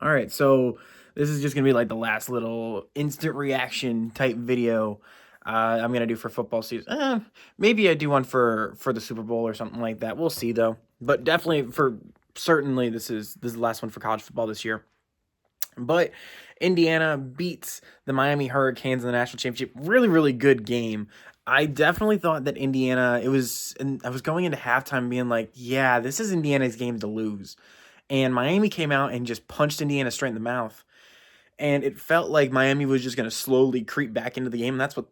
All right, so this is just gonna be like the last little instant reaction type video I'm gonna do for football season. Maybe I do one for the Super Bowl or something like that. We'll see though. But definitely for certainly this is the last one for college football this year. But Indiana beats the Miami Hurricanes in the national championship. Really, really good game. I definitely thought that Indiana, and I was going into halftime being like, yeah, this is Indiana's game to lose. And Miami came out and just punched Indiana straight in the mouth. And it felt like Miami was just going to slowly creep back into the game. And that's what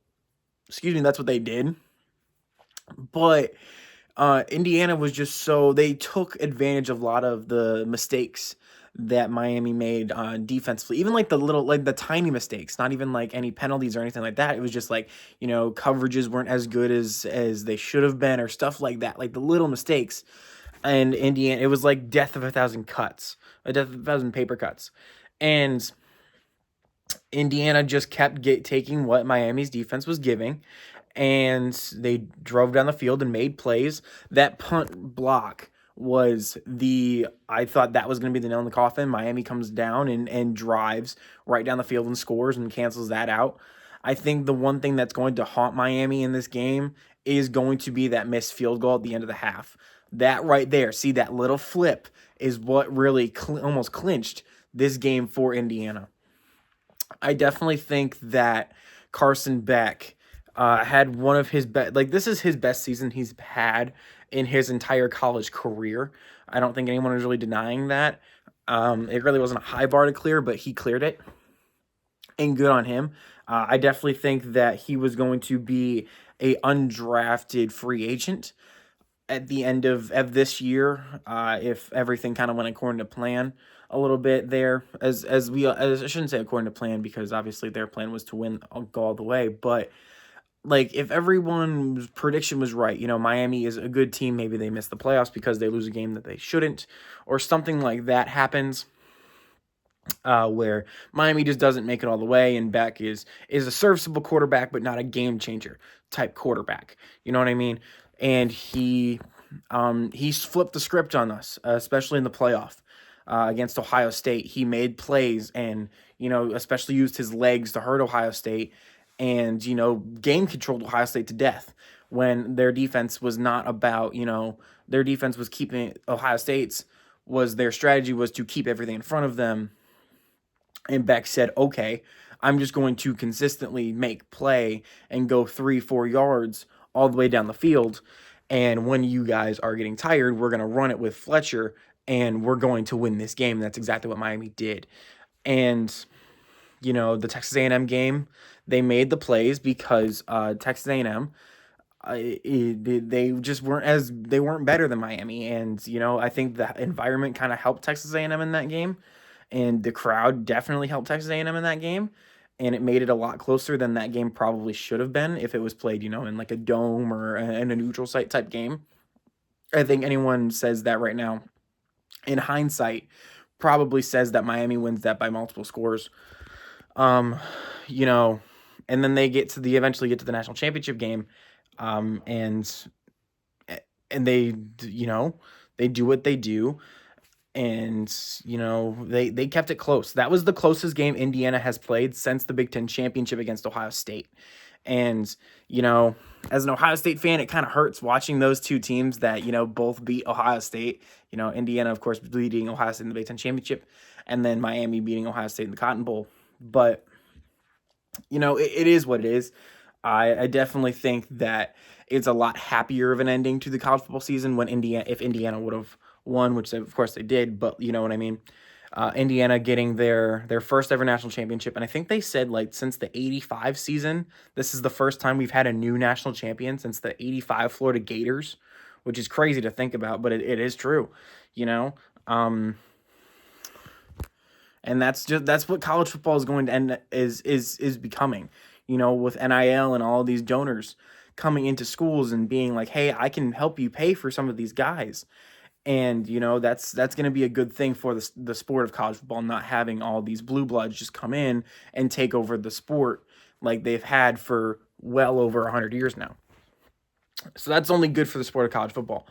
they did. But Indiana was just they took advantage of a lot of the mistakes that Miami made defensively, even like the tiny mistakes, not even like any penalties or anything like that. It was just like, coverages weren't as good as they should have been or stuff like that, like the little mistakes. And Indiana, it was like a death of a thousand paper cuts. And Indiana just kept taking what Miami's defense was giving, and they drove down the field and made plays. That punt block I thought that was going to be the nail in the coffin. Miami comes down and drives right down the field and scores and cancels that out. I think the one thing that's going to haunt Miami in this game is going to be that missed field goal at the end of the half. That right there, see that little flip is what really almost clinched this game for Indiana. I definitely think that Carson Beck had one of his best. Like, this is his best season he's had in his entire college career. I don't think anyone is really denying that. It really wasn't a high bar to clear, but he cleared it, and good on him. I definitely think that he was going to be a undrafted free agent at the end of this year, if everything kind of went according to plan a little bit there, as I shouldn't say according to plan, because obviously their plan was to win, go all the way, but like if everyone's prediction was right, Miami is a good team, maybe they miss the playoffs because they lose a game that they shouldn't, or something like that happens, where Miami just doesn't make it all the way, and Beck is a serviceable quarterback, but not a game changer type quarterback. You know what I mean? And he's flipped the script on us, especially in the playoff against Ohio State. He made plays and especially used his legs to hurt Ohio State, and game controlled Ohio State to death when their defense was not about their defense was keeping Ohio State's was their strategy was to keep everything in front of them. And Beck said, okay, I'm just going to consistently make play and go 3-4 yards all the way down the field. And when you guys are getting tired, we're going to run it with Fletcher and we're going to win this game. And that's exactly what Miami did. And, the Texas A&M game, they made the plays because Texas A&M, they weren't better than Miami. And, I think the environment kind of helped Texas A&M in that game. And the crowd definitely helped Texas A&M in that game, and it made it a lot closer than that game probably should have been if it was played, in like a dome or in a neutral site type game. I think anyone says that right now, in hindsight, probably says that Miami wins that by multiple scores. Um, you know, and then they eventually get to the national championship game, and they they do what they do, and they kept it close. That was the closest game Indiana has played since the Big Ten championship against Ohio State. And as an Ohio State fan, it kind of hurts watching those two teams that both beat Ohio State. Indiana, of course, beating Ohio State in the Big Ten championship, and then Miami beating Ohio State in the Cotton Bowl. But it is what it is. I definitely think that it's a lot happier of an ending to the college football season if Indiana would have won, which of course they did, but you know what I mean. Indiana getting their first ever national championship, and I think they said like since the '85 season, this is the first time we've had a new national champion since the '85 Florida Gators, which is crazy to think about, but it is true, you know. And that's what college football is going to end is becoming, with NIL and all these donors coming into schools and being like, hey, I can help you pay for some of these guys. And that's going to be a good thing for the sport of college football, not having all these blue bloods just come in and take over the sport like they've had for well over 100 years now. So that's only good for the sport of college football.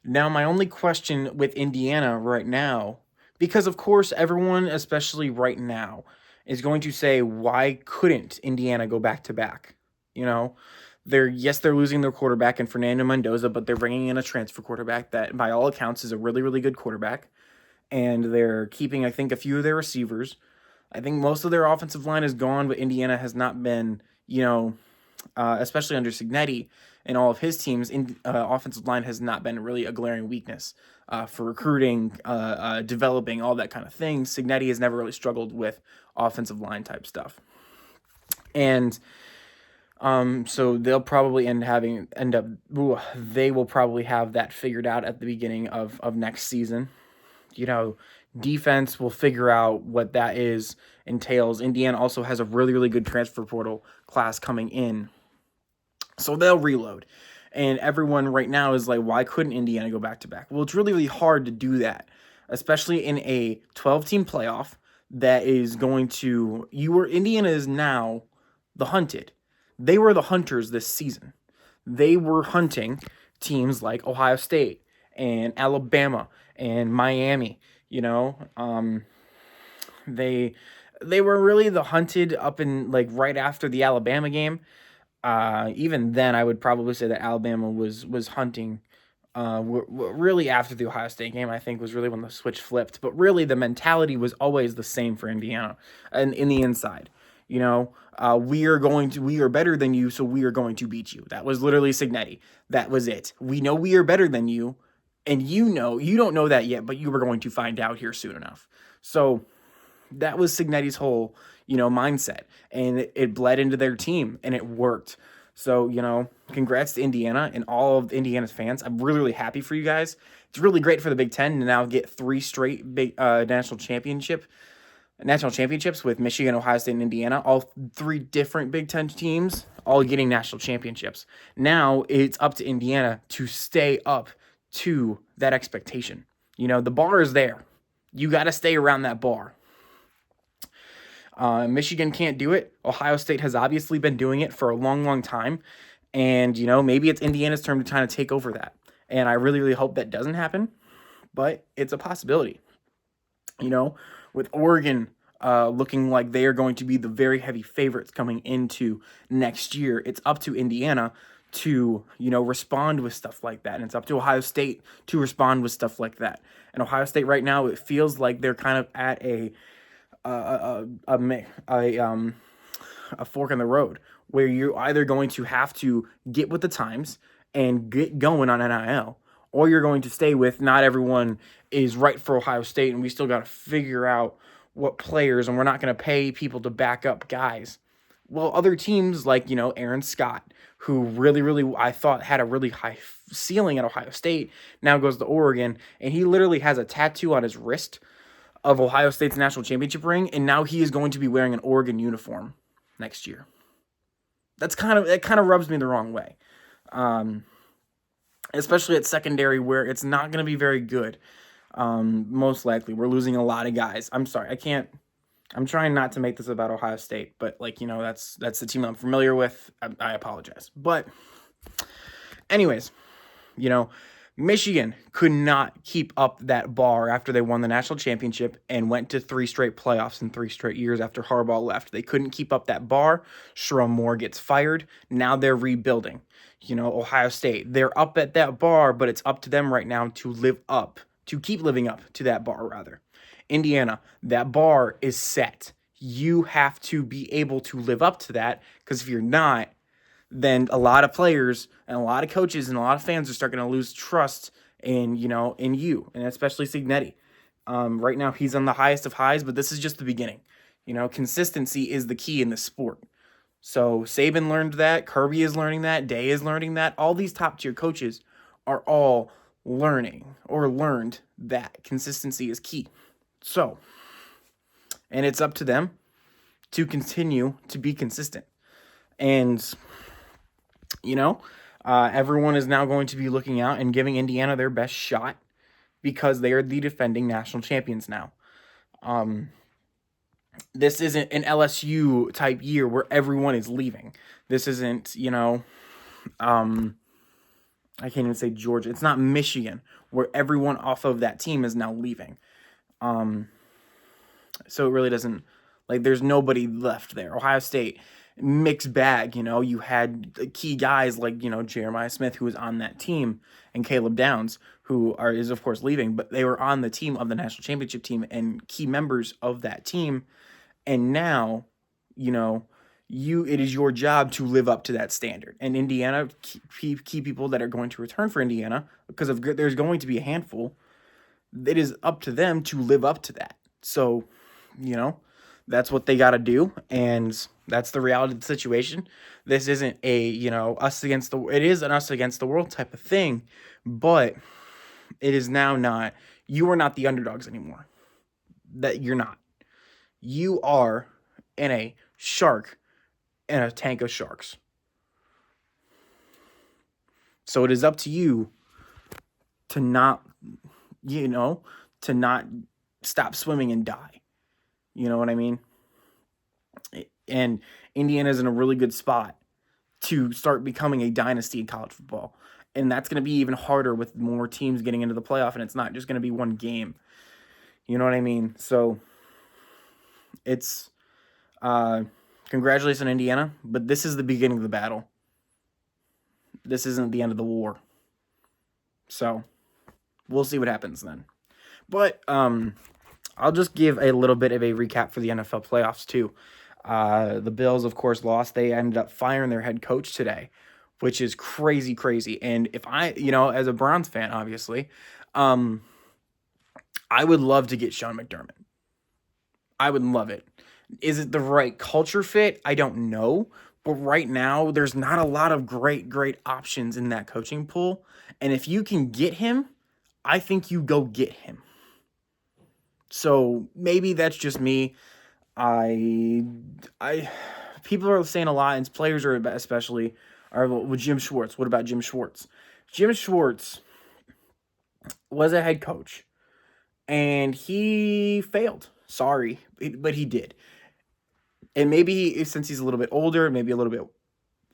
Now, my only question with Indiana right now, Because, of course, everyone, especially right now, is going to say, why couldn't Indiana go back to back? You know, they're losing their quarterback in Fernando Mendoza, but they're bringing in a transfer quarterback that, by all accounts, is a really, really good quarterback. And they're keeping, I think, a few of their receivers. I think most of their offensive line is gone, but Indiana has not been, especially under Cignetti and all of his teams, offensive line has not been really a glaring weakness for recruiting, developing, all that kind of thing. Cignetti has never really struggled with offensive line type stuff. And so they'll probably they will probably have that figured out at the beginning of next season. Defense will figure out what that entails. Indiana also has a really, really good transfer portal class coming in. So they'll reload. And everyone right now is like, why couldn't Indiana go back to back? Well, it's really, really hard to do that, especially in a 12-team playoff that is going to... Indiana is now the hunted. They were the hunters this season. They were hunting teams like Ohio State and Alabama and Miami. They were really the hunted up in right after the Alabama game. Even then, I would probably say that Alabama was hunting. Really after the Ohio State game, I think was really when the switch flipped. But really, the mentality was always the same for Indiana, and in the inside. We are better than you, so we are going to beat you. That was literally Cignetti. That was it. We know we are better than you, and you don't know that yet, but you were going to find out here soon enough. So that was Cignetti's whole, mindset, and it bled into their team, and it worked. So, congrats to Indiana and all of Indiana's fans. I'm really, really happy for you guys. It's really great for the Big Ten to now get 3 straight big national championships with Michigan, Ohio State, and Indiana. All 3 different Big Ten teams all getting national championships. Now it's up to Indiana to stay up to that expectation. The bar is there. You got to stay around that bar. Michigan can't do it. Ohio State has obviously been doing it for a long, long time. And, maybe it's Indiana's turn to kind of take over that. And I really, really hope that doesn't happen. But it's a possibility. With Oregon looking like they are going to be the very heavy favorites coming into next year, it's up to Indiana to, respond with stuff like that. And it's up to Ohio State to respond with stuff like that. And Ohio State right now, it feels like they're kind of at a fork in the road where you're either going to have to get with the times and get going on NIL, or you're going to stay with not everyone is right for Ohio State, and we still got to figure out what players, and we're not going to pay people to back up guys. Well, other teams like, Aaron Scott, who really, really, I thought had a really high ceiling at Ohio State, now goes to Oregon, and he literally has a tattoo on his wrist of Ohio State's national championship ring, and now he is going to be wearing an Oregon uniform next year. That kind of rubs me the wrong way. Especially at secondary where it's not going to be very good. Most likely. We're losing a lot of guys. I'm sorry. I'm trying not to make this about Ohio State, but that's the team I'm familiar with. I apologize. But anyways, Michigan could not keep up that bar after they won the national championship and went to 3 straight playoffs in 3 straight years after Harbaugh left. They couldn't keep up that bar. Sherrone Moore gets fired. Now they're rebuilding. Ohio State, they're up at that bar, but it's up to them right now to keep living up to that bar, rather. Indiana, that bar is set. You have to be able to live up to that, because if you're not, then a lot of players and a lot of coaches and a lot of fans are starting to lose trust in you, and especially Cignetti. Right now, he's on the highest of highs, but this is just the beginning. Consistency is the key in this sport. So Saban learned that. Kirby is learning that. Day is learning that. All these top-tier coaches are all learned that consistency is key. So, and it's up to them to continue to be consistent. And everyone is now going to be looking out and giving Indiana their best shot because they are the defending national champions now. This isn't an LSU type year where everyone is leaving. This isn't, I can't even say Georgia. It's not Michigan where everyone off of that team is now leaving. So it really doesn't, like, there's nobody left there. Ohio State, mixed bag, you had key guys like, Jeremiah Smith, who was on that team, and Caleb Downs, who is of course leaving, but they were on the team of the national championship team and key members of that team. And now, you know, it is your job to live up to that standard. And Indiana, key people that are going to return for Indiana, because there's going to be a handful, it is up to them to live up to that. So, you know, that's what they got to do, and that's the reality of the situation. This isn't a, it is an us against the world type of thing, but it is now not, you are not the underdogs anymore. That you're not. You are in a shark in a tank of sharks. So it is up to you to not, to not stop swimming and die. You know what I mean? And Indiana's in a really good spot to start becoming a dynasty in college football. And that's going to be even harder with more teams getting into the playoff, and it's not just going to be one game. You know what I mean? So it's congratulations on Indiana, but this is the beginning of the battle. This isn't the end of the war. So we'll see what happens then. But I'll just give a little bit of a recap for the NFL playoffs too. The Bills, of course, lost. They ended up firing their head coach today, which is crazy. And if I, as a Browns fan, obviously, I would love to get Sean McDermott. I would love it. Is it the right culture fit? I don't know. But right now, there's not a lot of great options in that coaching pool. And if you can get him, I think you go get him. So maybe that's just me. People are saying a lot, and players are especially, are with Jim Schwartz. What about Jim Schwartz? Jim Schwartz was a head coach, and he failed. Sorry, but he did. And maybe since he's a little bit older, maybe a little bit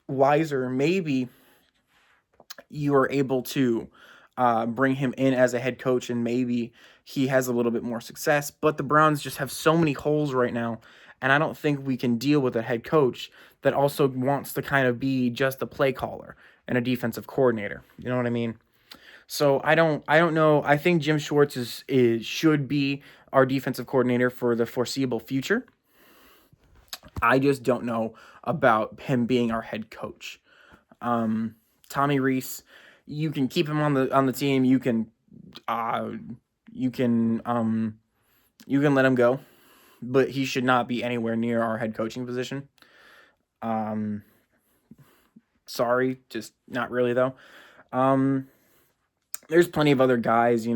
wiser, maybe you are able to bring him in as a head coach, and maybe he has a little bit more success. But the Browns just have so many holes right now, and I don't think we can deal with a head coach that also wants to kind of be just a play caller and a defensive coordinator. You know what I mean? So I don't know. I think Jim Schwartz should be our defensive coordinator for the foreseeable future. I just don't know about him being our head coach. Tommy Rees, you can keep him on the team. You can let him go, but he should not be anywhere near our head coaching position. Sorry, just not really though. There's plenty of other guys,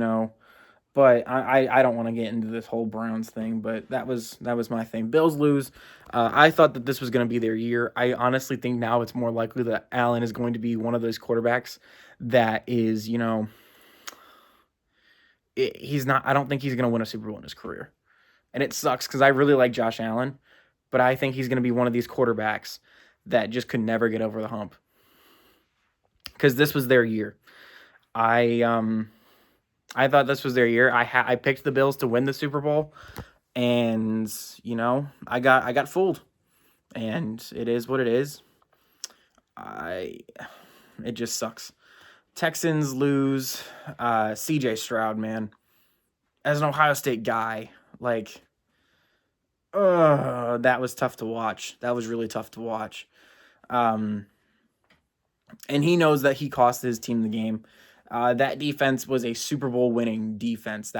but I don't want to get into this whole Browns thing, but that was my thing. Bills lose. I thought that this was going to be their year. I honestly think now it's more likely that Allen is going to be one of those quarterbacks that is, he's not. I don't think he's going to win a Super Bowl in his career. And it sucks because I really like Josh Allen, but I think he's going to be one of these quarterbacks that just could never get over the hump. Because this was their year. I thought this was their year. I picked the Bills to win the Super Bowl, and I got fooled, and it is what it is. It just sucks. Texans lose. CJ Stroud, man, as an Ohio State guy, that was tough to watch. That was really tough to watch. And he knows that he cost his team the game. That defense was a Super Bowl winning defense.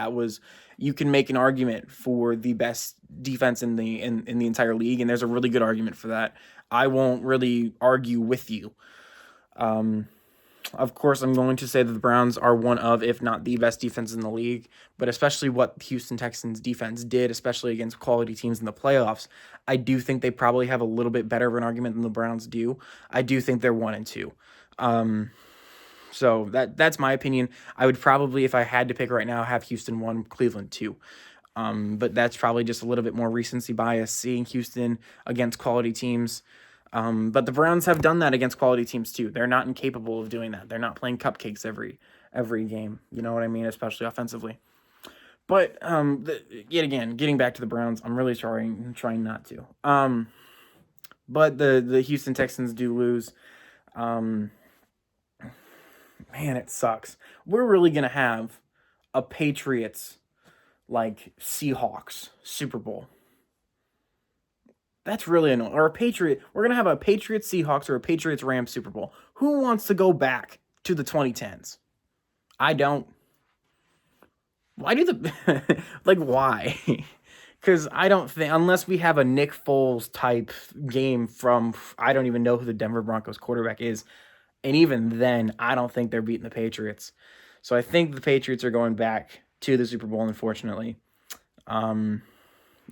You can make an argument for the best defense in the entire league, and there's a really good argument for that. I won't really argue with you. Of course, I'm going to say that the Browns are one of, if not the best defense in the league, but especially what Houston Texans defense did, especially against quality teams in the playoffs, I do think they probably have a little bit better of an argument than the Browns do. I do think they're 1-2. So that's my opinion. I would probably, if I had to pick right now, have Houston 1, Cleveland 2. But that's probably just a little bit more recency bias, seeing Houston against quality teams. But the Browns have done that against quality teams too. They're not incapable of doing that. They're not playing cupcakes every game. You know what I mean? Especially offensively. But yet again, getting back to the Browns, I'm really trying not to. But the Houston Texans do lose. Um, Man, it sucks. We're really gonna have a Patriots like Seahawks Super Bowl. That's really annoying. Or a Patriot. We're gonna have a Patriots Seahawks or a Patriots Rams Super Bowl. Who wants to go back to the 2010s? I don't. Why do the like why? Because I don't think unless we have a Nick Foles type game from I don't even know who the Denver Broncos quarterback is, and even then I don't think they're beating the Patriots. So I think the Patriots are going back to the Super Bowl, unfortunately. Um,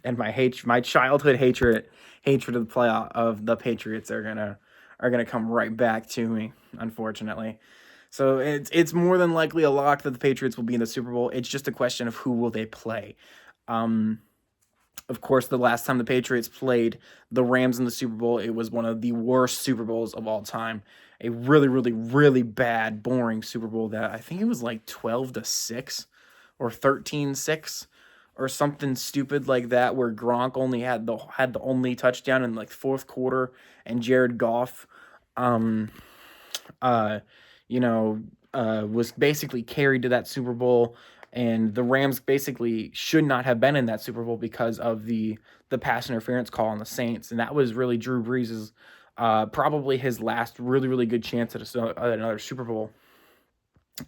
and my childhood hatred of the Patriots are gonna come right back to me, unfortunately. So it's more than likely a lock that the Patriots will be in the Super Bowl. It's just a question of who will they play. Um, of course, the last time the Patriots played the Rams in the Super Bowl, it was one of the worst Super Bowls of all time. A really, really, really bad, boring Super Bowl that I think it was like 12-6 or 13-6 or something stupid like that, where Gronk only had the only touchdown in like the fourth quarter, and Jared Goff, um, uh, you know, was basically carried to that Super Bowl, and the Rams basically should not have been in that Super Bowl because of the pass interference call on the Saints, and that was really Drew Brees' probably his last really really good chance at another Super Bowl.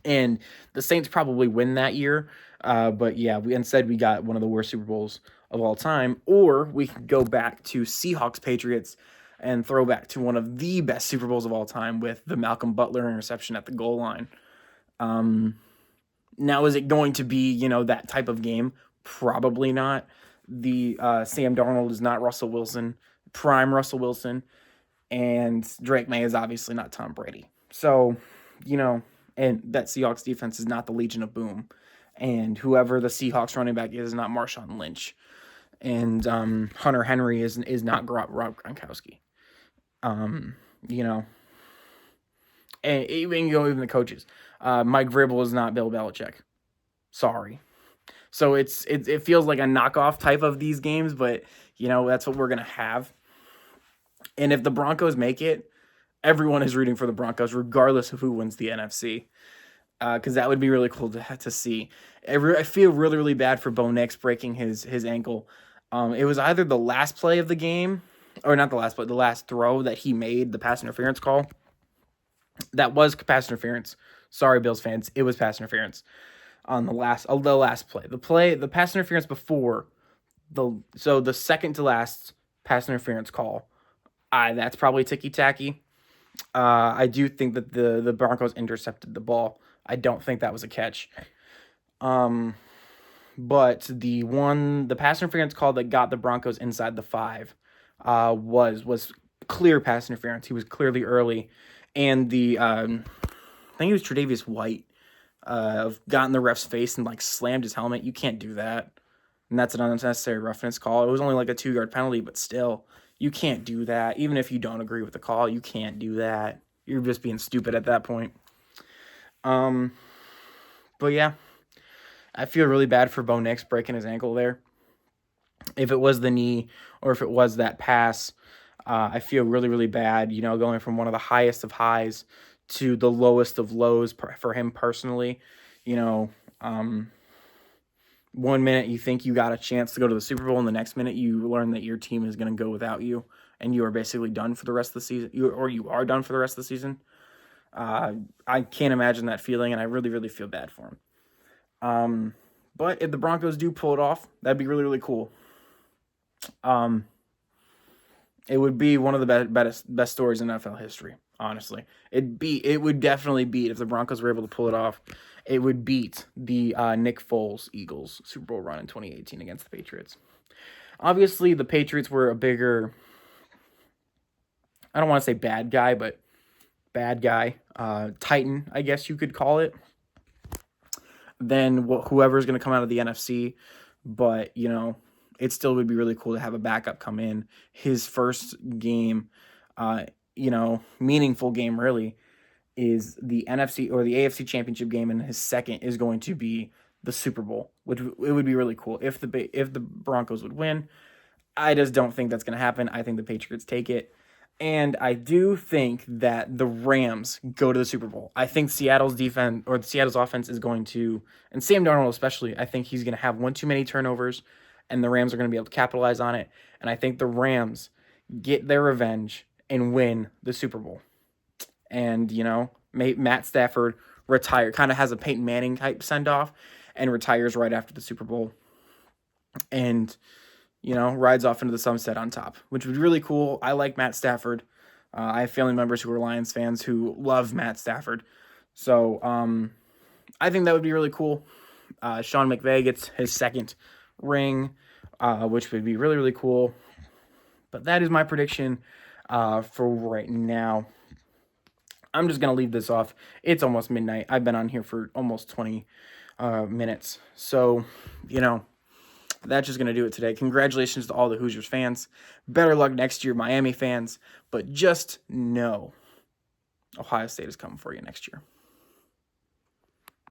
And the Saints probably win that year, but yeah, we got one of the worst Super Bowls of all time, or we can go back to Seahawks Patriots and throw back to one of the best Super Bowls of all time with the Malcolm Butler interception at the goal line. Um, Now, is it going to be, that type of game? Probably not. The Sam Darnold is not Russell Wilson, prime Russell Wilson, and Drake May is obviously not Tom Brady. So, you know, and that Seahawks defense is not the Legion of Boom, and whoever the Seahawks running back is not Marshawn Lynch, and Hunter Henry is not Rob Gronkowski. Um, you know, and even the coaches. Mike Vrabel is not Bill Belichick. Sorry. So it feels like a knockoff type of these games, but that's what we're gonna have. And if the Broncos make it, everyone is rooting for the Broncos, regardless of who wins the NFC, because that would be really cool to see. I feel really really bad for Bo Nix breaking his ankle. It was either the last play of the game, or not the last play, the last throw that he made, the pass interference call. That was pass interference. Sorry, Bills fans, it was pass interference on the last play. The pass interference before the second to last pass interference call. That's probably ticky tacky. I do think that the Broncos intercepted the ball. I don't think that was a catch. But the pass interference call that got the Broncos inside the 5 was clear pass interference. He was clearly early, and I think it was Tre'Davious White got in the ref's face and like slammed his helmet. You can't do that, and that's an unnecessary roughness call. It was only like a 2-yard penalty, but still, you can't do that. Even if you don't agree with the call, you can't do that. You're just being stupid at that point. But yeah, I feel really bad for Bo Nix breaking his ankle there. If it was the knee or if it was that pass, I feel really, really bad, going from one of the highest of highs to the lowest of lows for him personally. One minute you think you got a chance to go to the Super Bowl, and the next minute you learn that your team is going to go without you, and you are basically done for the rest of the season. You are done for the rest of the season. I can't imagine that feeling, and I really, really feel bad for him. But if the Broncos do pull it off, that'd be really, really cool. It would be one of the best stories in NFL history. Honestly, it would definitely beat, if the Broncos were able to pull it off. It would beat the Nick Foles Eagles Super Bowl run in 2018 against the Patriots. Obviously, the Patriots were a bigger, I don't want to say bad guy, but bad guy, Titan, I guess you could call it, than whoever's going to come out of the NFC. But, it still would be really cool to have a backup come in. His first game, meaningful game really, is the NFC or the AFC Championship game, and his second is going to be the Super Bowl, which it would be really cool if the Broncos would win. I just don't think that's going to happen. I think the Patriots take it. And I do think that the Rams go to the Super Bowl. I think Seattle's defense or Seattle's offense is going to, and Sam Darnold especially, I think he's going to have one too many turnovers, and the Rams are going to be able to capitalize on it. And I think the Rams get their revenge and win the Super Bowl. And, Matt Stafford kind of has a Peyton Manning type send off and retires right after the Super Bowl. And rides off into the sunset on top, which would be really cool. I like Matt Stafford. I have family members who are Lions fans who love Matt Stafford. So I think that would be really cool. Sean McVay gets his second ring, which would be really, really cool. But that is my prediction for right now. I'm just going to leave this off. It's almost midnight. I've been on here for almost 20 minutes. So, that's just going to do it today. Congratulations to all the Hoosiers fans. Better luck next year, Miami fans. But just know Ohio State is coming for you next year.